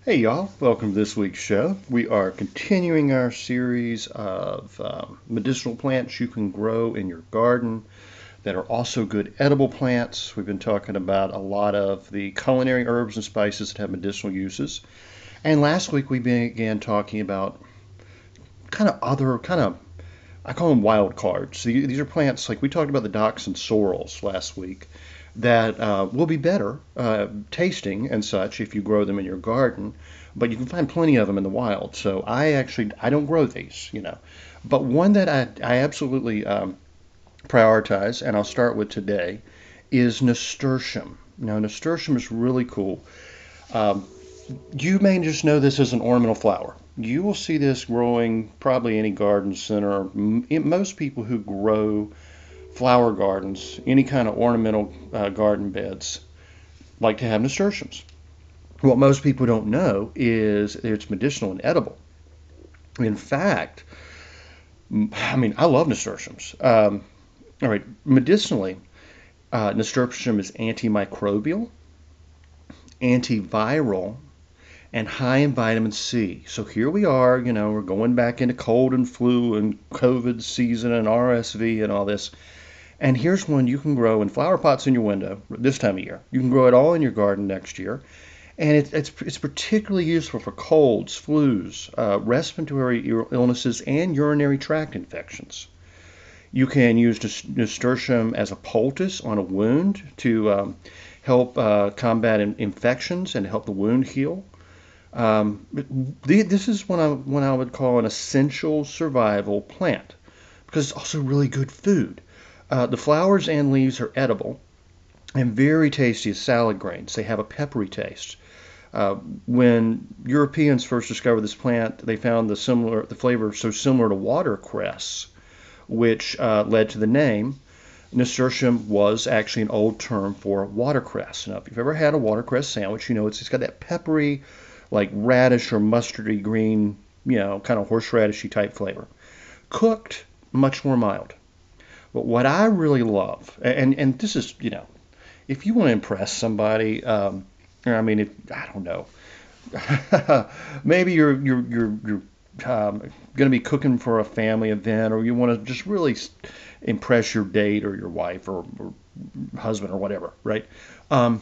Hey y'all, welcome to this week's show. We are continuing our series of medicinal plants you can grow in your garden that are also good edible plants. We've been talking about a lot of the culinary herbs and spices that have medicinal uses. And last week we began talking about I call them wild cards. These are plants like we talked about the docks and sorrels last week that will be better tasting and such if you grow them in your garden, but you can find plenty of them in the wild. So I don't grow these. But one that I absolutely prioritize, and I'll start with today, is Nasturtium. Now, Nasturtium is really cool. Um, you may just know this as an ornamental flower. You will see this growing probably any garden center. Most people who grow flower gardens, any kind of ornamental garden beds, like to have nasturtiums. What most people don't know is it's medicinal and edible. In fact, I love nasturtiums. All right, medicinally, nasturtium is antimicrobial, antiviral, and high in vitamin C. So here we are, we're going back into cold and flu and COVID season and RSV and all this. And here's one you can grow in flower pots in your window this time of year. You can grow it all in your garden next year. And it's particularly useful for colds, flus, respiratory illnesses, and urinary tract infections. You can use nasturtium as a poultice on a wound to help combat infections and help the wound heal. This is what I would call an essential survival plant because it's also really good food. The flowers and leaves are edible and very tasty as salad greens. They have a peppery taste. When Europeans first discovered this plant, they found the flavor so similar to watercress, which led to the name. Nasturtium was actually an old term for watercress. Now, if you've ever had a watercress sandwich, you know it's got that peppery, like radish or mustardy green, kind of horseradishy type flavor. Cooked, much more mild. But what I really love, and this is, if you want to impress somebody, I don't know, maybe you're going to be cooking for a family event, or you want to just really impress your date or your wife or husband or whatever, right? Um,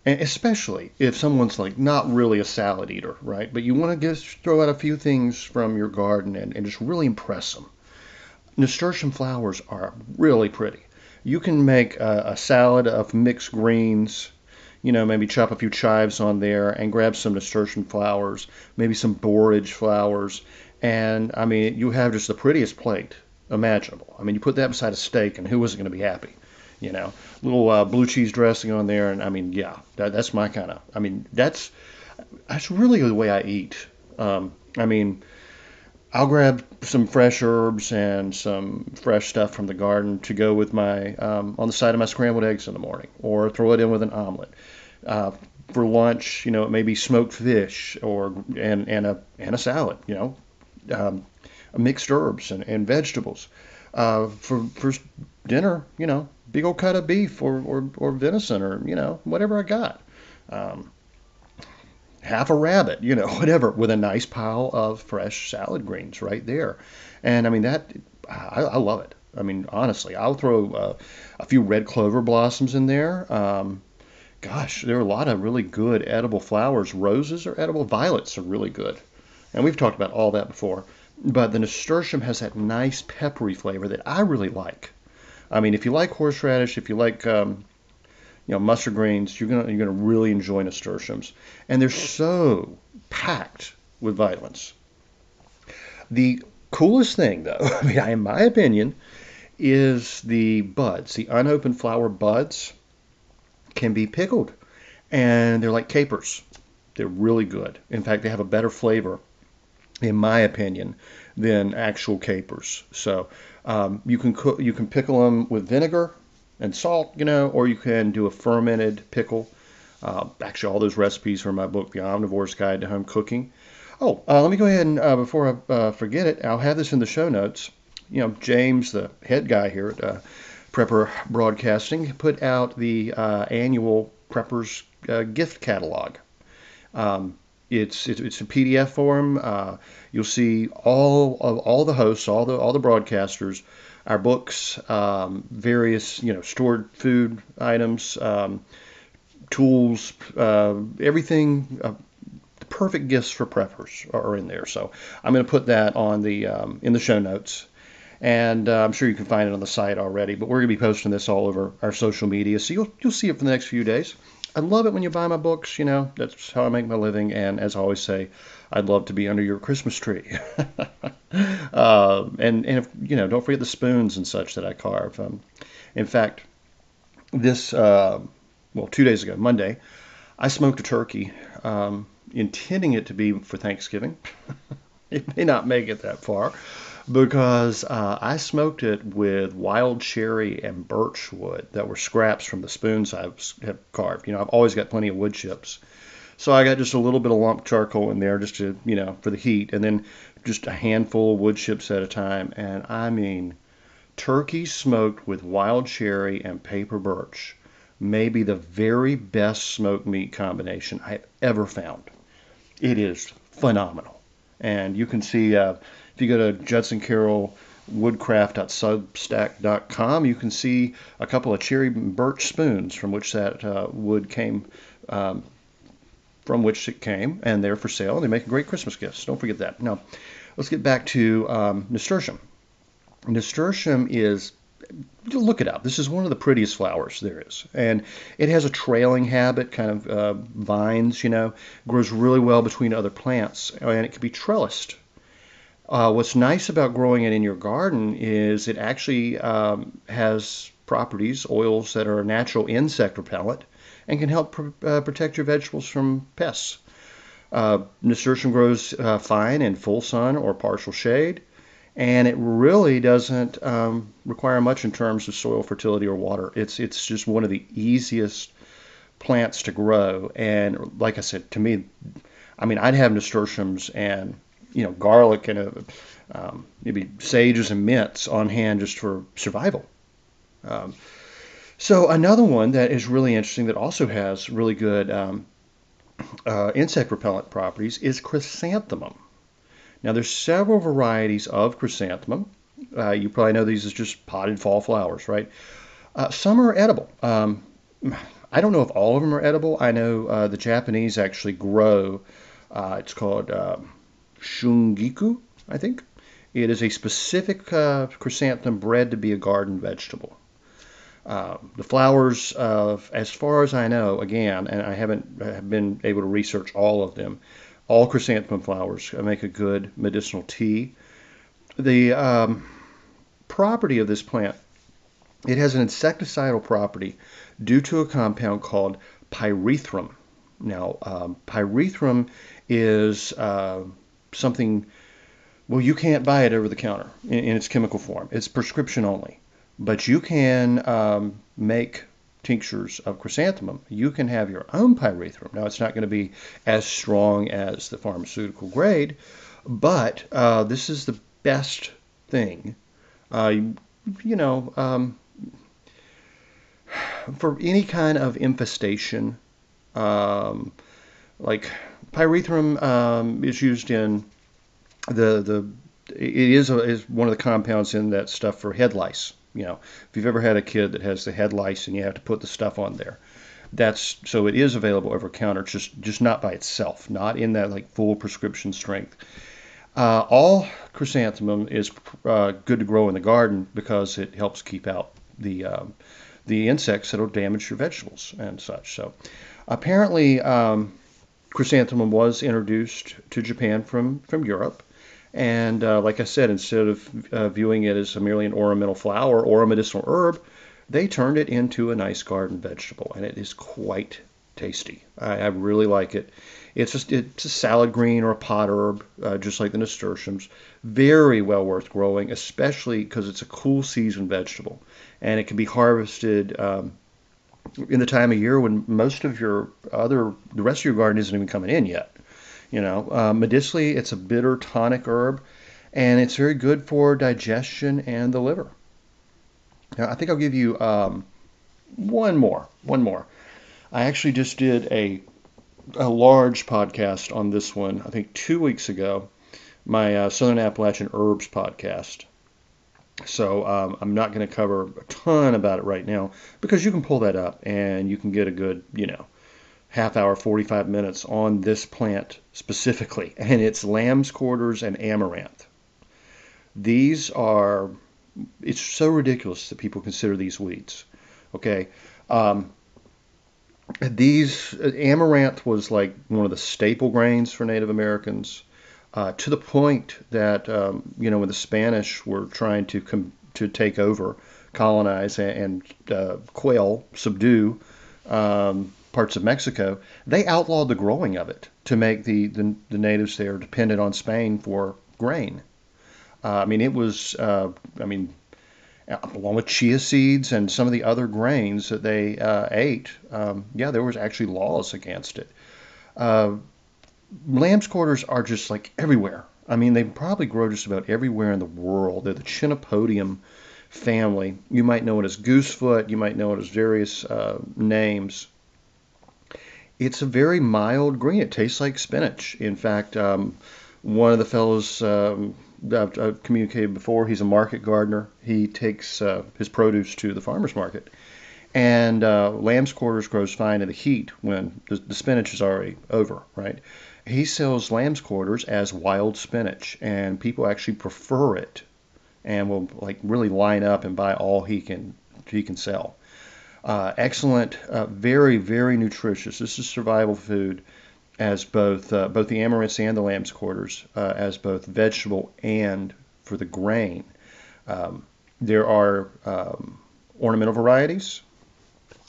and especially if someone's like not really a salad eater, right? But you want to just throw out a few things from your garden and just really impress them. Nasturtium flowers are really pretty. You can make a salad of mixed greens, maybe chop a few chives on there and grab some nasturtium flowers, maybe some borage flowers, and you have just the prettiest plate imaginable. You put that beside a steak, and who isn't going to be happy? Little blue cheese dressing on there, and yeah, that's my kind of. That's really the way I eat. I mean, I'll grab some fresh herbs and some fresh stuff from the garden to go with my on the side of my scrambled eggs in the morning, or throw it in with an omelet. Uh, for lunch, it may be smoked fish or and a salad. Um, Mixed herbs and vegetables. For dinner, big old cut of beef or venison or whatever I got. Um, Half a rabbit, whatever, with a nice pile of fresh salad greens right there. And I love it. Honestly, I'll throw a few red clover blossoms in there. Gosh, there are a lot of really good edible flowers. Roses are edible. Violets are really good. And we've talked about all that before. But the nasturtium has that nice peppery flavor that I really like. If you like horseradish, if you like mustard greens, you're gonna really enjoy nasturtiums, and they're so packed with vitamins. The coolest thing, though, in my opinion, is the buds. The unopened flower buds can be pickled, and they're like capers. They're really good. In fact, they have a better flavor, in my opinion, than actual capers. So you can pickle them with vinegar and salt, or you can do a fermented pickle. Actually, all those recipes are in my book, The Omnivore's Guide to Home Cooking. Oh, let me go ahead and before I forget it, I'll have this in the show notes. James, the head guy here at Prepper Broadcasting, put out the annual Preppers gift catalog. It's a PDF form. You'll see all the hosts, all the broadcasters, our books, various stored food items, tools, everything. The perfect gifts for preppers are in there. So I'm going to put that on the in the show notes. And I'm sure you can find it on the site already, but we're going to be posting this all over our social media, so you'll see it for the next few days. I love it when you buy my books. That's how I make my living. And as I always say, I'd love to be under your Christmas tree. And if, don't forget the spoons and such that I carve. In fact, this 2 days ago, Monday, I smoked a turkey, intending it to be for Thanksgiving. It may not make it that far, because I smoked it with wild cherry and birch wood that were scraps from the spoons I have carved. I've always got plenty of wood chips. So I got just a little bit of lump charcoal in there just to, for the heat, and then just a handful of wood chips at a time. And I mean, turkey smoked with wild cherry and paper birch may be the very best smoked meat combination I've ever found. It is phenomenal. And you can see, if you go to judsoncarrollwoodcraft.substack.com, you can see a couple of cherry birch spoons from which that wood came, and they're for sale. And they make great Christmas gifts. Don't forget that. Now, let's get back to Nasturtium. Nasturtium is, look it up. This is one of the prettiest flowers there is. And it has a trailing habit, kind of vines, grows really well between other plants, and it can be trellised. What's nice about growing it in your garden is it actually has properties, oils that are a natural insect repellent, and can help protect your vegetables from pests. Nasturtium grows fine in full sun or partial shade, and it really doesn't require much in terms of soil fertility or water. It's just one of the easiest plants to grow. And like I said, to me, I'd have nasturtiums and garlic and maybe sages and mints on hand just for survival. So another one that is really interesting that also has really good insect repellent properties is chrysanthemum. Now, there's several varieties of chrysanthemum. You probably know these as just potted fall flowers, right? Some are edible. I don't know if all of them are edible. I know the Japanese actually grow, it's called shungiku, I think. It is a specific chrysanthemum bred to be a garden vegetable. The flowers, as far as I know, again, and I haven't been able to research all of them, all chrysanthemum flowers make a good medicinal tea. The property of this plant, it has an insecticidal property due to a compound called pyrethrum. Now, pyrethrum is something, well, you can't buy it over the counter in its chemical form. It's prescription only. But you can make tinctures of chrysanthemum. You can have your own pyrethrum. Now, it's not going to be as strong as the pharmaceutical grade, but this is the best thing. For any kind of infestation, like pyrethrum is used in it is one of the compounds in that stuff for head lice. If you've ever had a kid that has the head lice and you have to put the stuff on there, so it is available over the counter, just not by itself, not in that like full prescription strength. All chrysanthemum is good to grow in the garden because it helps keep out the insects that will damage your vegetables and such. So apparently, chrysanthemum was introduced to Japan from Europe. And like I said, instead of viewing it as merely an ornamental flower or a medicinal herb, they turned it into a nice garden vegetable, and it is quite tasty. I really like it. It's a salad green or a pot herb, just like the nasturtiums. Very well worth growing, especially because it's a cool season vegetable, and it can be harvested in the time of year when most of the rest of your garden isn't even coming in yet. Medicinally, it's a bitter tonic herb, and it's very good for digestion and the liver. Now, I think I'll give you one more. I actually just did a a large podcast on this one, I think 2 weeks ago, my Southern Appalachian Herbs podcast. So I'm not going to cover a ton about it right now because you can pull that up and you can get a good, half hour, 45 minutes on this plant specifically. And it's lamb's quarters and amaranth. These are, it's so ridiculous that people consider these weeds. Okay. Um, these, amaranth was like one of the staple grains for Native Americans. To the point that when the Spanish were trying to take over, colonize, and quell, subdue parts of Mexico, they outlawed the growing of it to make the natives there dependent on Spain for grain. I mean, it was, along with chia seeds and some of the other grains that they ate, yeah, there was actually laws against it. Uh, Lamb's quarters are just like everywhere. I mean, they probably grow just about everywhere in the world. They're the Chinopodium family. You might know it as goosefoot. You might know it as various names. It's a very mild green. It tastes like spinach. In fact, one of the fellows I've communicated before, he's a market gardener. He takes his produce to the farmer's market. And lamb's quarters grows fine in the heat when the spinach is already over, right? He sells lamb's quarters as wild spinach, and people actually prefer it and will like really line up and buy all he can sell. Excellent, very very nutritious. This is survival food as both the amaranths and the lamb's quarters as both vegetable and for the grain. There are ornamental varieties.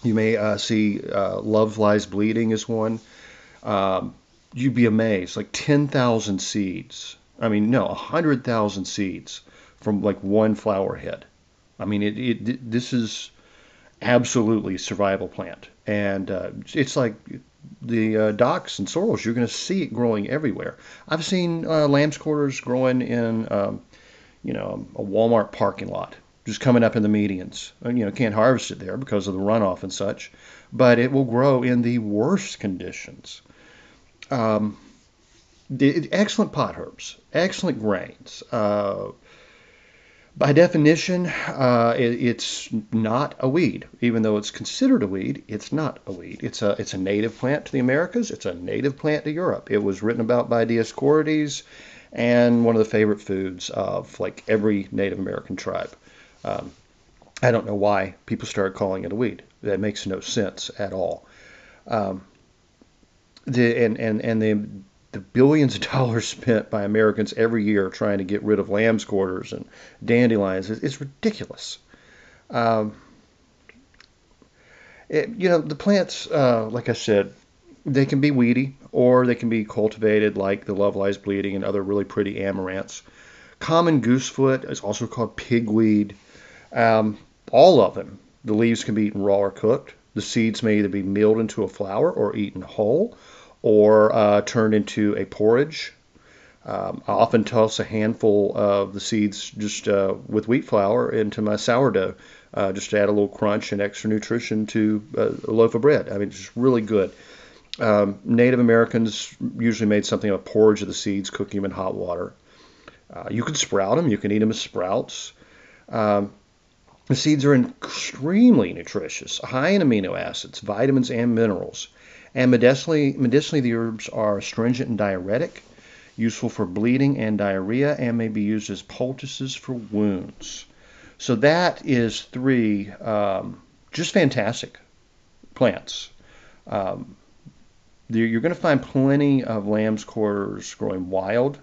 You may see Love Lies Bleeding is one. You'd be amazed, like 10,000 seeds. I mean, no, 100,000 seeds from like one flower head. I mean, this is absolutely a survival plant. And it's like the docks and sorrels, you're going to see it growing everywhere. I've seen lamb's quarters growing in, a Walmart parking lot, just coming up in the medians. Can't harvest it there because of the runoff and such, but it will grow in the worst conditions. Um, Excellent pot herbs, excellent grains. By definition, it's not a weed. Even though it's considered a weed, it's not a weed. It's a native plant to the Americas. It's a native plant to Europe. It was written about by Dioscorides and one of the favorite foods of like every Native American tribe. Um, I don't know why people started calling it a weed. That makes no sense at all. Um, the billions of dollars spent by Americans every year trying to get rid of lamb's quarters and dandelions is ridiculous. Um, the plants, like I said, they can be weedy or they can be cultivated like the Love Lies Bleeding and other really pretty amaranths. Common goosefoot is also called pigweed. All of them, the leaves can be eaten raw or cooked. The seeds may either be milled into a flour or eaten whole or turned into a porridge. I often toss a handful of the seeds just with wheat flour into my sourdough, just to add a little crunch and extra nutrition to a loaf of bread. I mean, it's just really good. Native Americans usually made something of a porridge of the seeds, cooking them in hot water. You can sprout them. You can eat them as sprouts. Um, the seeds are extremely nutritious, high in amino acids, vitamins, and minerals. And medicinally, the herbs are astringent and diuretic, useful for bleeding and diarrhea, and may be used as poultices for wounds. So that is three just fantastic plants. Um, you're going to find plenty of lamb's quarters growing wild,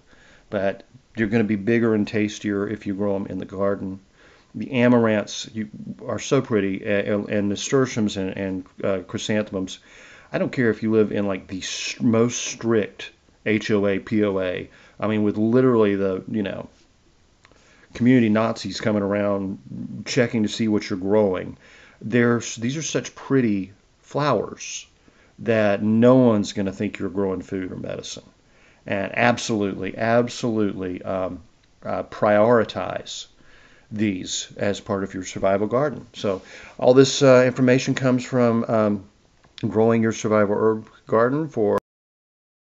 but they're going to be bigger and tastier if you grow them in the garden. The amaranths are so pretty, and nasturtiums and chrysanthemums. I don't care if you live in like the most strict HOA, POA. I mean, with literally the, community Nazis coming around checking to see what you're growing. These are such pretty flowers that no one's going to think you're growing food or medicine. And absolutely, absolutely prioritize these as part of your survival garden. So all this information comes from Growing Your Survival Herb Garden for